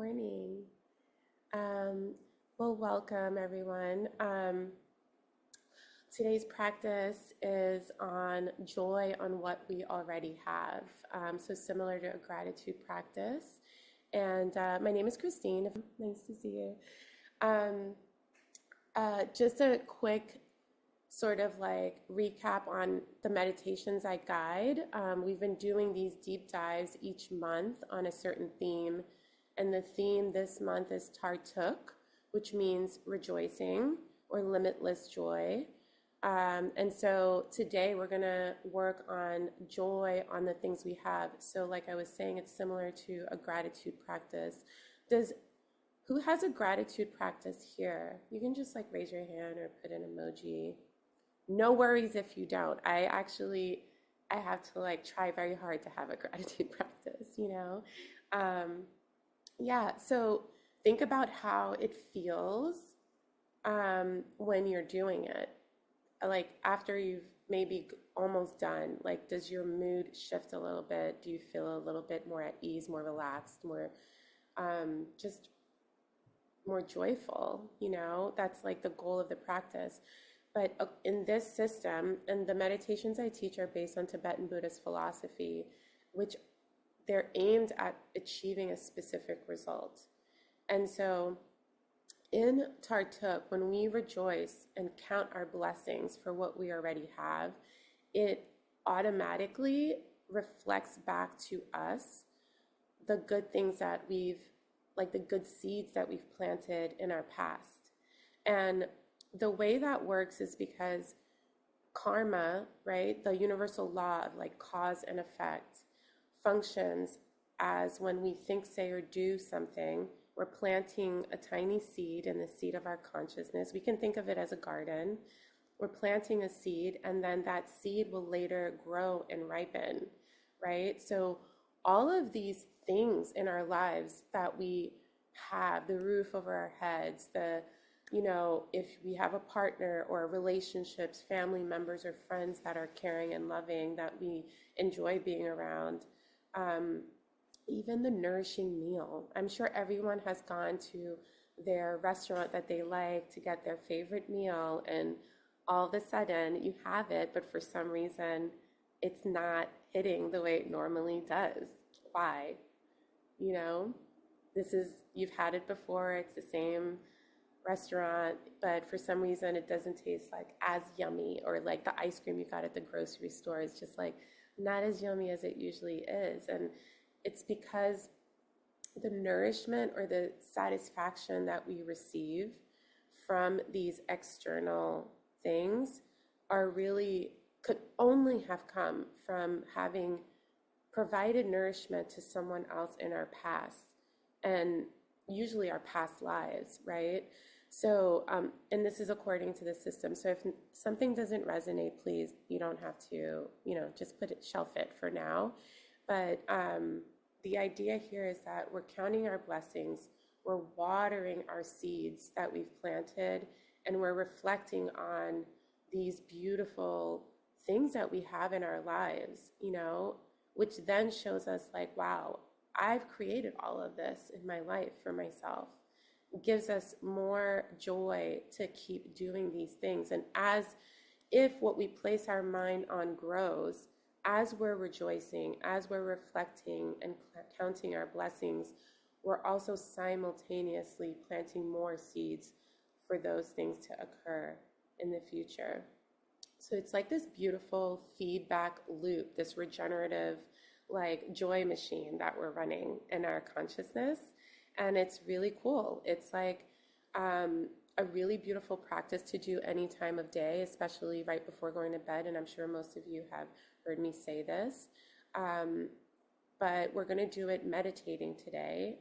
morning. Well, welcome everyone. Today's practice is on joy on what we already have. So similar to a gratitude practice. And my name is Christine. Nice to see you. Um, just a quick sort of like recap on the meditations I guide. We've been doing these deep dives each month on a certain theme, and the theme this month is tartuk, which means rejoicing or limitless joy. And so today we're going to work on joy on the things we have. So like I was saying, it's similar to a gratitude practice. Does Who has a gratitude practice here? You can just like raise your hand or put an emoji. No worries if you don't. I have to like try very hard to have a gratitude practice. Yeah, so think about how it feels when you're doing it. Like after you've maybe almost done, like does your mood shift a little bit? Do you feel a little bit more at ease, more relaxed, more just more joyful? That's like the goal of the practice. But in this system, and the meditations I teach are based on Tibetan Buddhist philosophy, which they're aimed at achieving a specific result. And so in Tartuk, when we rejoice and count our blessings for what we already have, it automatically reflects back to us the good things that like the good seeds that we've planted in our past. And the way that works is because karma, right, the universal law of like cause and effect, functions as when we think, say, or do something, we're planting a tiny seed in the seed of our consciousness. We can think of it as a garden. We're planting a seed, and then that seed will later grow and ripen, right? So all of these things in our lives that we have, the roof over our heads, if we have a partner or relationships, family members or friends that are caring and loving, that we enjoy being around, even the nourishing meal. I'm sure everyone has gone to their restaurant that they like to get their favorite meal, and all of a sudden you have it, but for some reason it's not hitting the way it normally does. Why? You've had it before, it's the same restaurant, but for some reason it doesn't taste like as yummy, or like the ice cream you got at the grocery store is just like not as yummy as it usually is. And it's because the nourishment or the satisfaction that we receive from these external things could only have come from having provided nourishment to someone else in our past, and usually our past lives, right? So, and this is according to the system. So if something doesn't resonate, please, you don't have to, just shelf it for now. But the idea here is that we're counting our blessings, we're watering our seeds that we've planted, and we're reflecting on these beautiful things that we have in our lives, which then shows us like, wow, I've created all of this in my life for myself. It gives us more joy to keep doing these things. And as if what we place our mind on grows, as we're rejoicing, as we're reflecting and counting our blessings, we're also simultaneously planting more seeds for those things to occur in the future. So it's like this beautiful feedback loop, this regenerative like joy machine that we're running in our consciousness. And it's really cool. It's like a really beautiful practice to do any time of day, especially right before going to bed. And I'm sure most of you have heard me say this. But we're going to do it meditating today.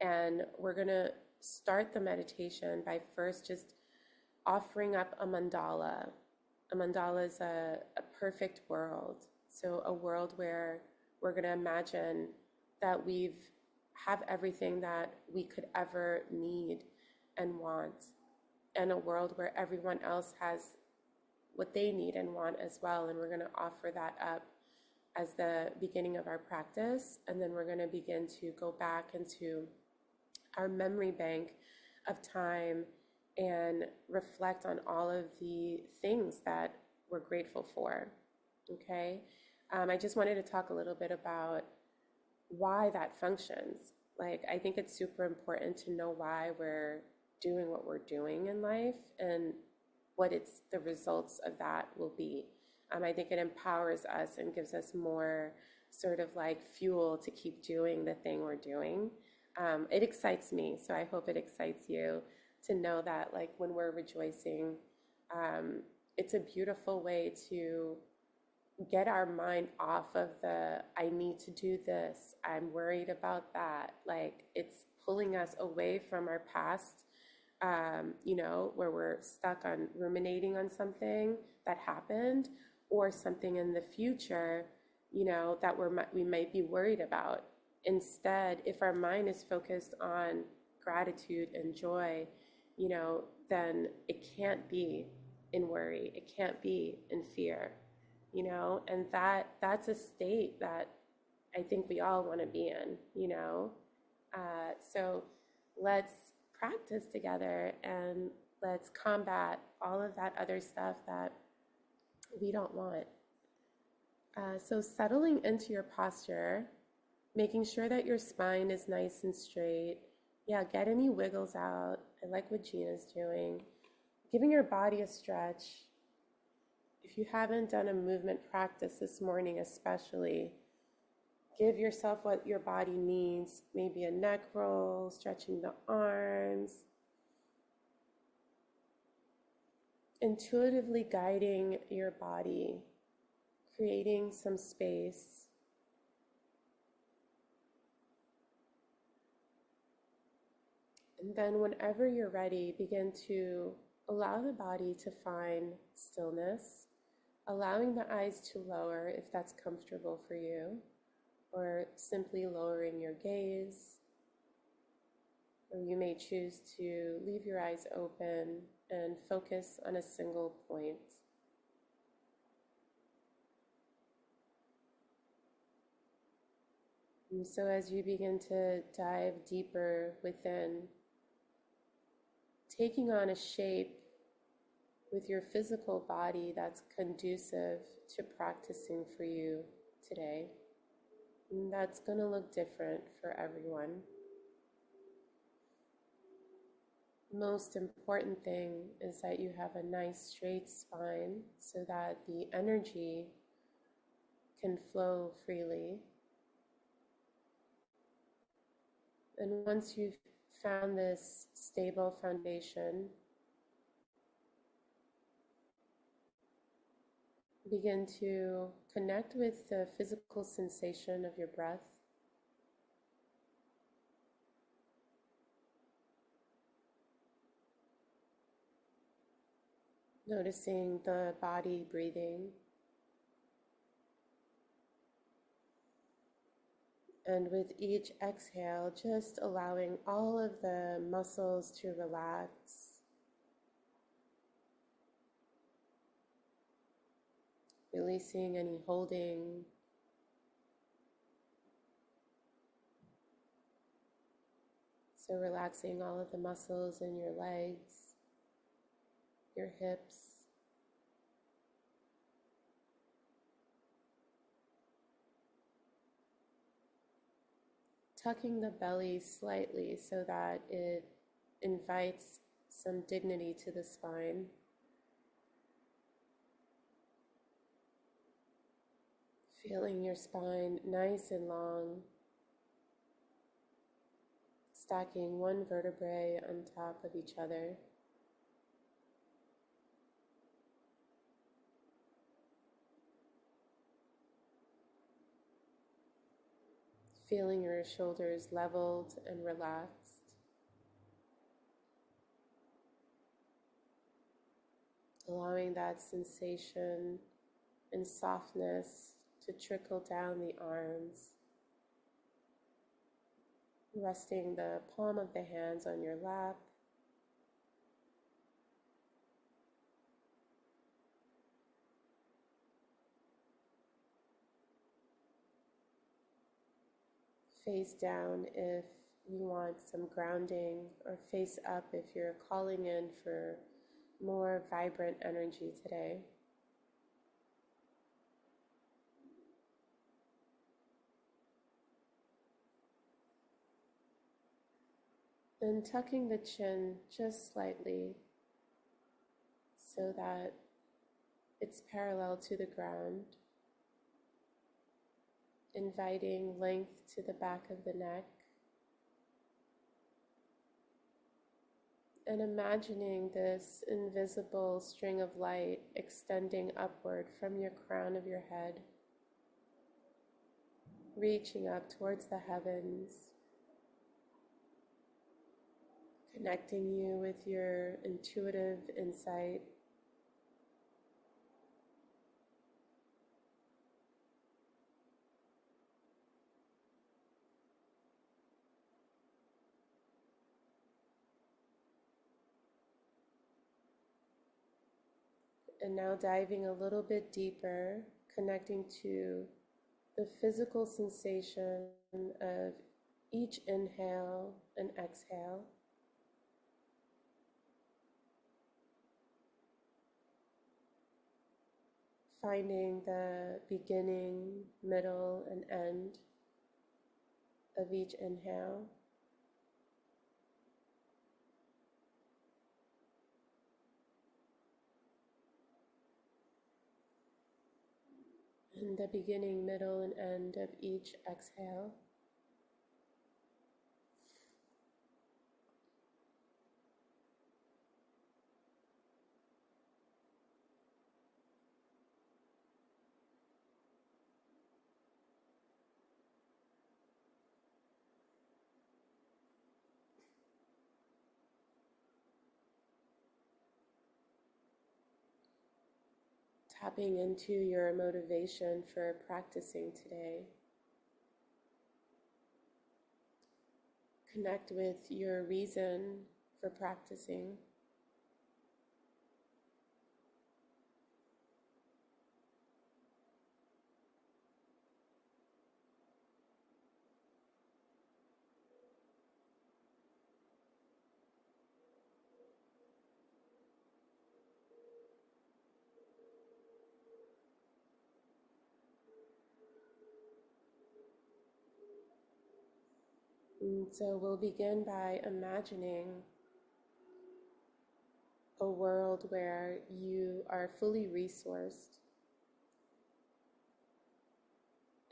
And we're going to start the meditation by first just offering up a mandala. A mandala is a perfect world. So a world where we're going to imagine that we have everything that we could ever need and want, and a world where everyone else has what they need and want as well. And we're going to offer that up as the beginning of our practice. And then we're going to begin to go back into our memory bank of time and reflect on all of the things that we're grateful for. Okay. I just wanted to talk a little bit about why that functions. Like, I think it's super important to know why we're doing what we're doing in life and what the results of that will be. I think it empowers us and gives us more sort of like fuel to keep doing the thing we're doing. It excites me, so I hope it excites you to know that, like, when we're rejoicing, it's a beautiful way to get our mind off of the I need to do this, I'm worried about that. Like, it's pulling us away from our past, where we're stuck on ruminating on something that happened or something in the future, that we might be worried about. Instead, if our mind is focused on gratitude and joy, then it can't be in worry. It can't be in fear, and that's a state that I think we all want to be in. So let's practice together and let's combat all of that other stuff that we don't want. So settling into your posture, making sure that your spine is nice and straight. Yeah, get any wiggles out. I like what Gina's doing. Giving your body a stretch. If you haven't done a movement practice this morning especially, give yourself what your body needs. Maybe a neck roll, stretching the arms. Intuitively guiding your body, creating some space. And then whenever you're ready, begin to allow the body to find stillness, allowing the eyes to lower if that's comfortable for you, or simply lowering your gaze. Or you may choose to leave your eyes open and focus on a single point. And so as you begin to dive deeper within, taking on a shape with your physical body that's conducive to practicing for you today. And that's going to look different for everyone. Most important thing is that you have a nice straight spine so that the energy can flow freely. And once you've found this stable foundation, begin to connect with the physical sensation of your breath. Noticing the body breathing. And with each exhale, just allowing all of the muscles to relax. Releasing any holding. So relaxing all of the muscles in your legs, your hips. Tucking the belly slightly so that it invites some dignity to the spine. Feeling your spine nice and long, stacking one vertebrae on top of each other. Feeling your shoulders leveled and relaxed. Allowing that sensation and softness to trickle down the arms. Resting the palm of the hands on your lap. Face down if you want some grounding, or face up if you're calling in for more vibrant energy today. And tucking the chin just slightly so that it's parallel to the ground, inviting length to the back of the neck, and imagining this invisible string of light extending upward from your crown of your head, reaching up towards the heavens, connecting you with your intuitive insight. And now diving a little bit deeper, connecting to the physical sensation of each inhale and exhale. Finding the beginning, middle, and end of each inhale. And the beginning, middle, and end of each exhale. Tapping into your motivation for practicing today. Connect with your reason for practicing. And so we'll begin by imagining a world where you are fully resourced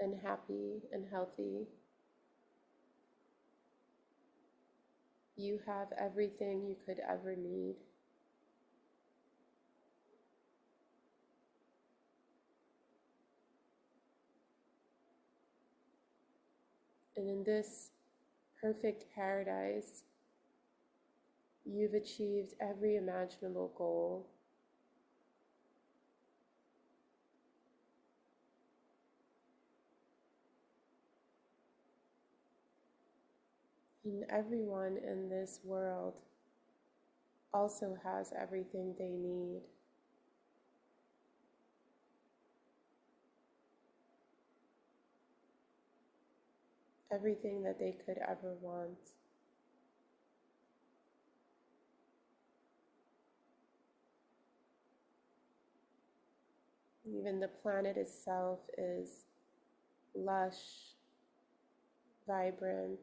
and happy and healthy. You have everything you could ever need. And in this perfect paradise, you've achieved every imaginable goal. And everyone in this world also has everything they need. Everything that they could ever want. Even the planet itself is lush, vibrant,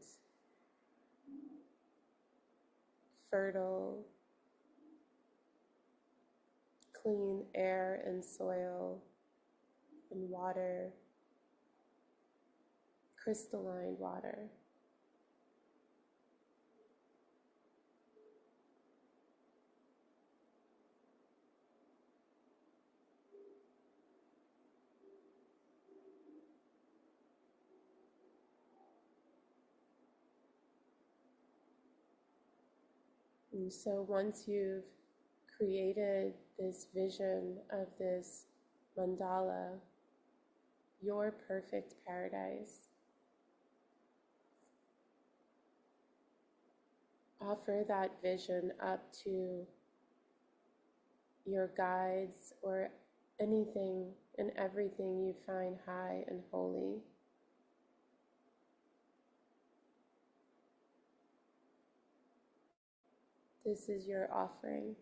fertile, clean air and soil and water, crystalline water. And so once you've created this vision of this mandala, your perfect paradise, offer that vision up to your guides or anything and everything you find high and holy. This is your offering.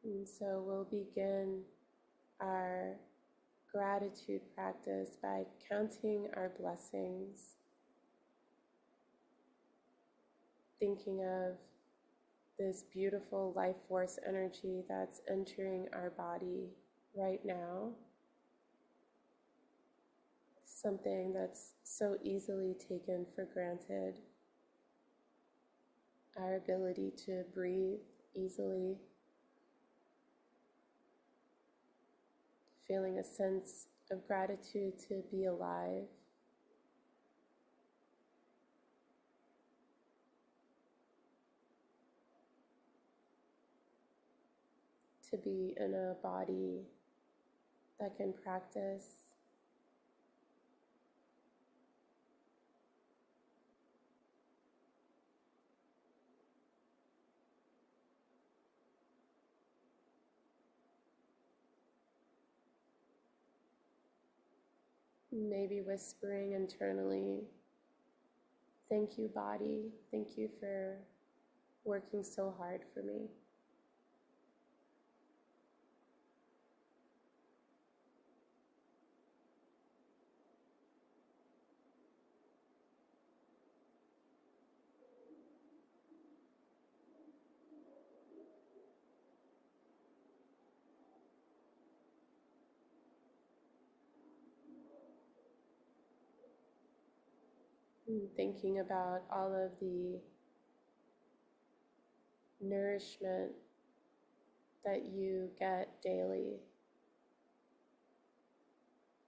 And so we'll begin our gratitude practice by counting our blessings, thinking of this beautiful life force energy that's entering our body right now, something that's so easily taken for granted, our ability to breathe easily, feeling a sense of gratitude to be alive, to be in a body that can practice, maybe whispering internally, "Thank you, body. Thank you for working so hard for me." And thinking about all of the nourishment that you get daily,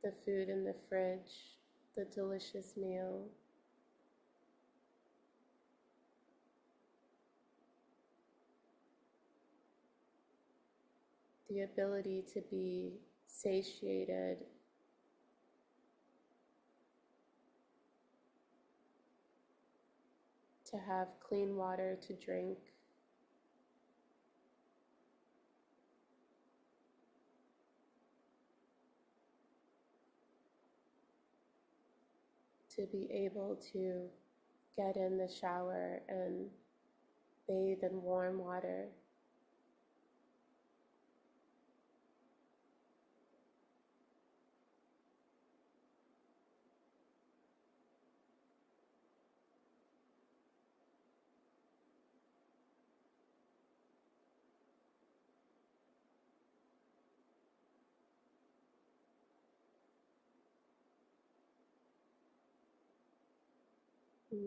the food in the fridge, the delicious meal, the ability to be satiated, to have clean water to drink, to be able to get in the shower and bathe in warm water.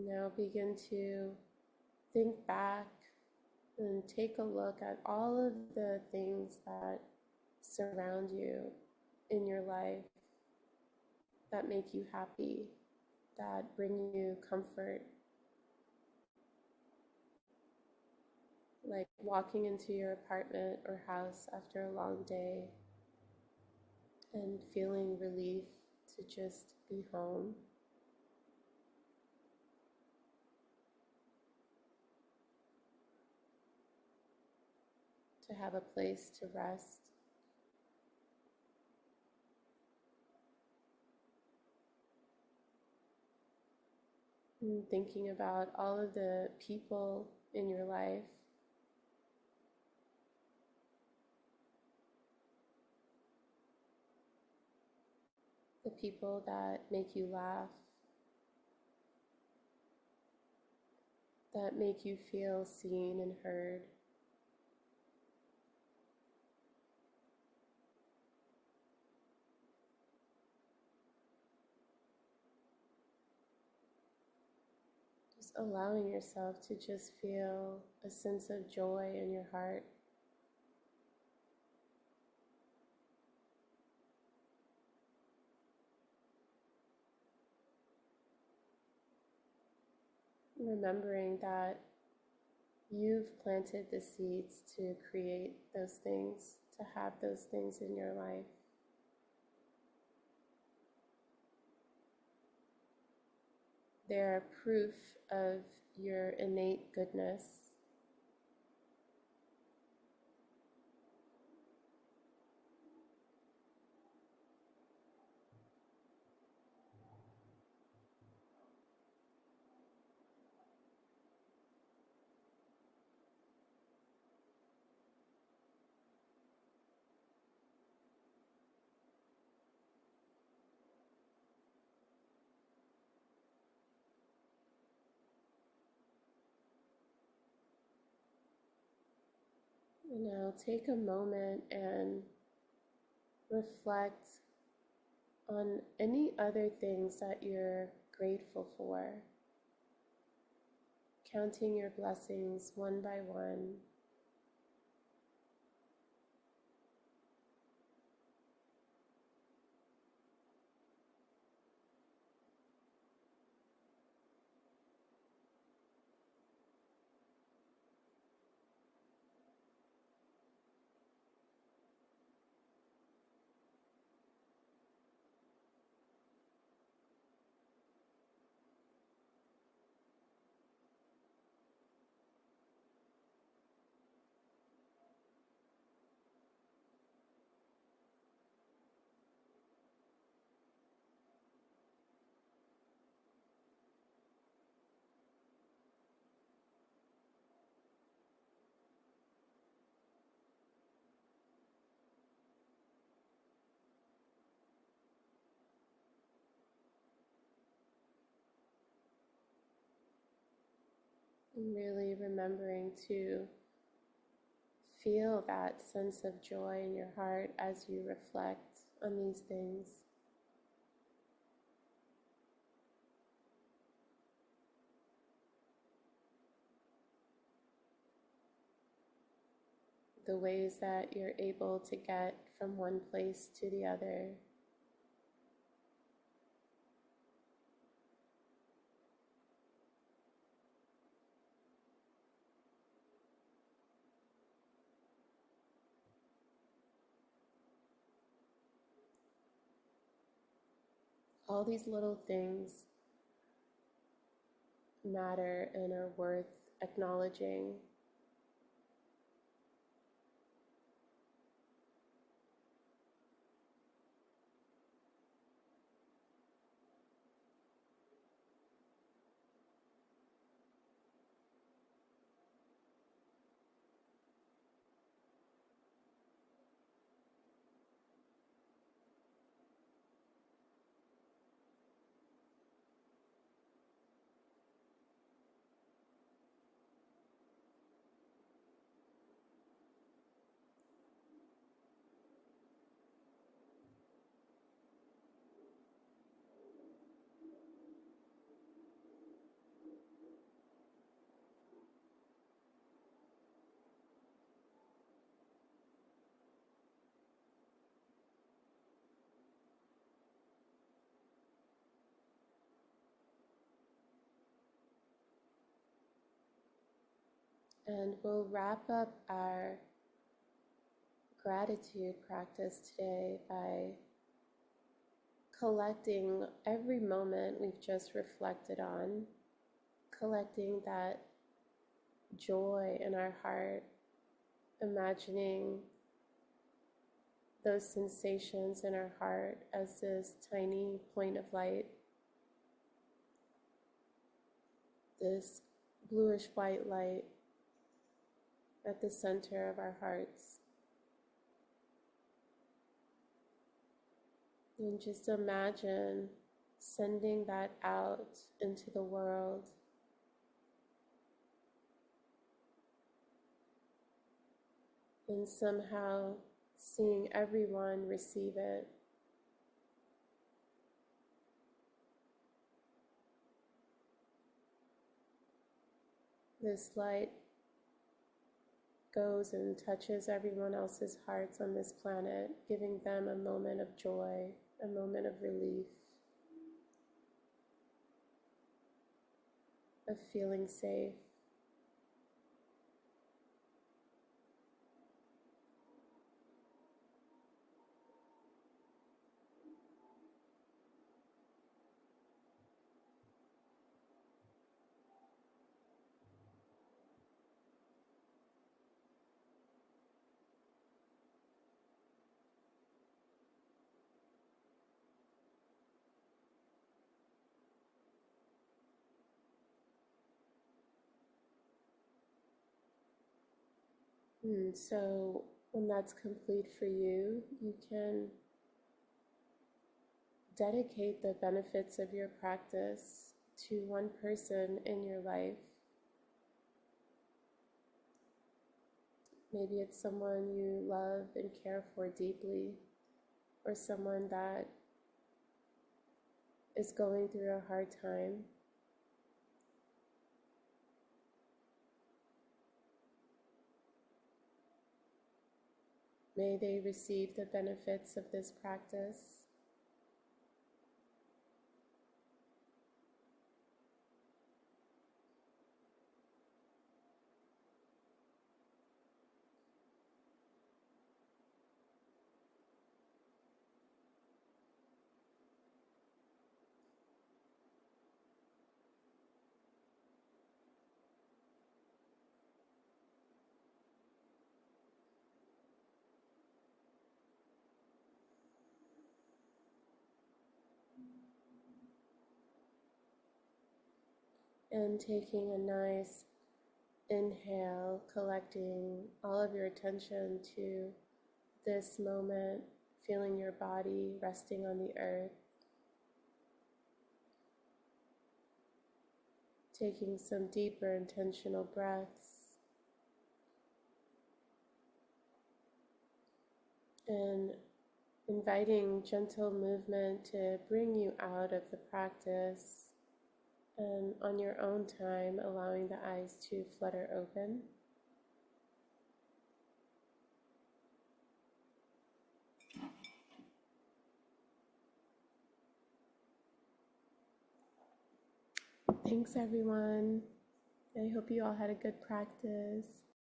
Now begin to think back and take a look at all of the things that surround you in your life that make you happy, that bring you comfort. Like walking into your apartment or house after a long day and feeling relief to just be home. To have a place to rest. And thinking about all of the people in your life, the people that make you laugh, that make you feel seen and heard. Just allowing yourself to just feel a sense of joy in your heart. remembering that you've planted the seeds to create those things, to have those things in your life. They're proof of your innate goodness. And now take a moment and reflect on any other things that you're grateful for, counting your blessings one by one. And really remembering to feel that sense of joy in your heart as you reflect on these things. The ways that you're able to get from one place to the other. All these little things matter and are worth acknowledging. And we'll wrap up our gratitude practice today by collecting every moment we've just reflected on, collecting that joy in our heart, imagining those sensations in our heart as this tiny point of light, this bluish white light at the center of our hearts. And just imagine sending that out into the world. And somehow seeing everyone receive it. This light goes and touches everyone else's hearts on this planet, giving them a moment of joy, a moment of relief, of feeling safe. And so when that's complete for you, you can dedicate the benefits of your practice to one person in your life. Maybe it's someone you love and care for deeply, or someone that is going through a hard time. May they receive the benefits of this practice. And taking a nice inhale, collecting all of your attention to this moment, feeling your body resting on the earth, taking some deeper intentional breaths, and inviting gentle movement to bring you out of the practice, and on your own time, allowing the eyes to flutter open. Thanks, everyone. I hope you all had a good practice.